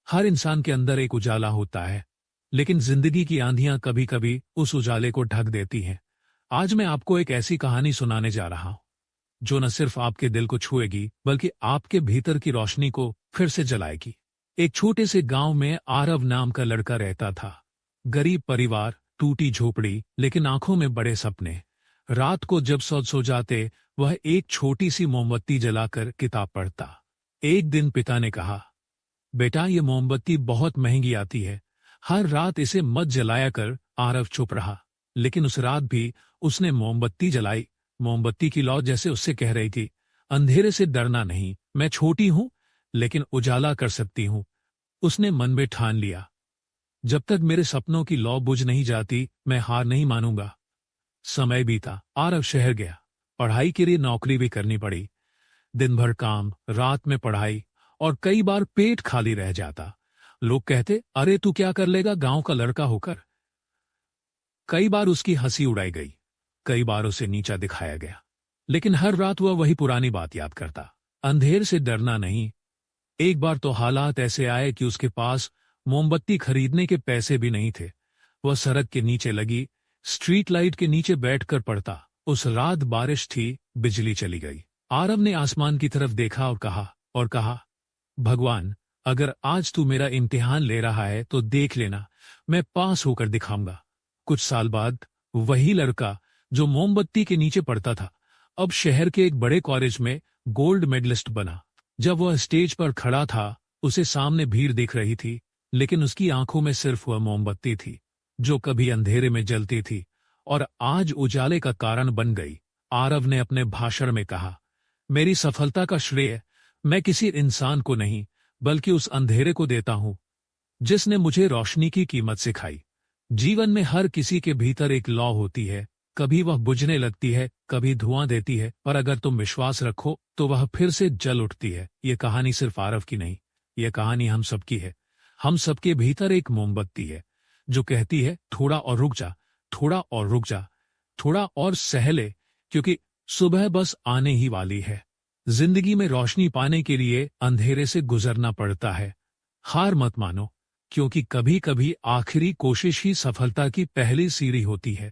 हर इंसान के अंदर एक उजाला होता है, लेकिन जिंदगी की आंधियां कभी कभी उस उजाले को ढक देती हैं। आज मैं आपको एक ऐसी कहानी सुनाने जा रहा हूं जो न सिर्फ आपके दिल को छुएगी बल्कि आपके भीतर की रोशनी को फिर से जलाएगी। एक छोटे से गांव में आरव नाम का लड़का रहता था। गरीब परिवार, टूटी झोपड़ी, लेकिन आंखों में बड़े सपने। रात को जब सो जाते वह एक छोटी सी मोमबत्ती जलाकर किताब पढ़ता। एक दिन पिता ने कहा, बेटा ये मोमबत्ती बहुत महंगी आती है, हर रात इसे मत जलाया कर। आरव चुप रहा, लेकिन उस रात भी उसने मोमबत्ती जलाई। मोमबत्ती की लौ जैसे उससे कह रही थी, अंधेरे से डरना नहीं, मैं छोटी हूं लेकिन उजाला कर सकती हूं। उसने मन में ठान लिया, जब तक मेरे सपनों की लौ बुझ नहीं जाती मैं हार नहीं मानूंगा। समय बीता, आरव शहर गया। पढ़ाई के लिए नौकरी भी करनी पड़ी। दिन भर काम, रात में पढ़ाई, और कई बार पेट खाली रह जाता। लोग कहते, अरे तू क्या कर लेगा गांव का लड़का होकर। कई बार उसकी हंसी उड़ाई गई, कई बार उसे नीचा दिखाया गया, लेकिन हर रात वह वही पुरानी बात याद करता, अंधेर से डरना नहीं। एक बार तो हालात ऐसे आए कि उसके पास मोमबत्ती खरीदने के पैसे भी नहीं थे। वह सड़क के नीचे लगी स्ट्रीट लाइट के नीचे बैठकर पढ़ता। उस रात बारिश थी, बिजली चली गई। आरव ने आसमान की तरफ देखा और कहा, भगवान, अगर आज तू मेरा इम्तिहान ले रहा है तो देख लेना, मैं पास होकर दिखाऊंगा। कुछ साल बाद वही लड़का जो मोमबत्ती के नीचे पढ़ता था, अब शहर के एक बड़े कॉलेज में गोल्ड मेडलिस्ट बना। जब वह स्टेज पर खड़ा था, उसे सामने भीड़ दिख रही थी, लेकिन उसकी आंखों में सिर्फ वह मोमबत्ती थी जो कभी अंधेरे में जलती थी और आज उजाले का कारण बन गई। आरव ने अपने भाषण में कहा, मेरी सफलता का श्रेय मैं किसी इंसान को नहीं बल्कि उस अंधेरे को देता हूं जिसने मुझे रोशनी की कीमत सिखाई। जीवन में हर किसी के भीतर एक लौ होती है, कभी वह बुझने लगती है, कभी धुआं देती है, पर अगर तुम विश्वास रखो तो वह फिर से जल उठती है। ये कहानी सिर्फ आरव की नहीं, यह कहानी हम सबकी है। हम सबके भीतर एक मोमबत्ती है जो कहती है, थोड़ा और रुक जा, थोड़ा और रुक जा, थोड़ा और सह ले, क्योंकि सुबह बस आने ही वाली है। जिंदगी में रोशनी पाने के लिए अंधेरे से गुजरना पड़ता है। हार मत मानो, क्योंकि कभी कभी आखिरी कोशिश ही सफलता की पहली सीढ़ी होती है।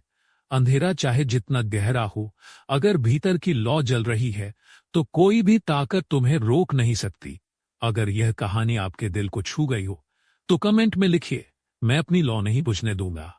अंधेरा चाहे जितना गहरा हो, अगर भीतर की लौ जल रही है तो कोई भी ताकत तुम्हें रोक नहीं सकती। अगर यह कहानी आपके दिल को छू गई हो तो कमेंट में लिखिए, मैं अपनी लौ नहीं बुझने दूंगा।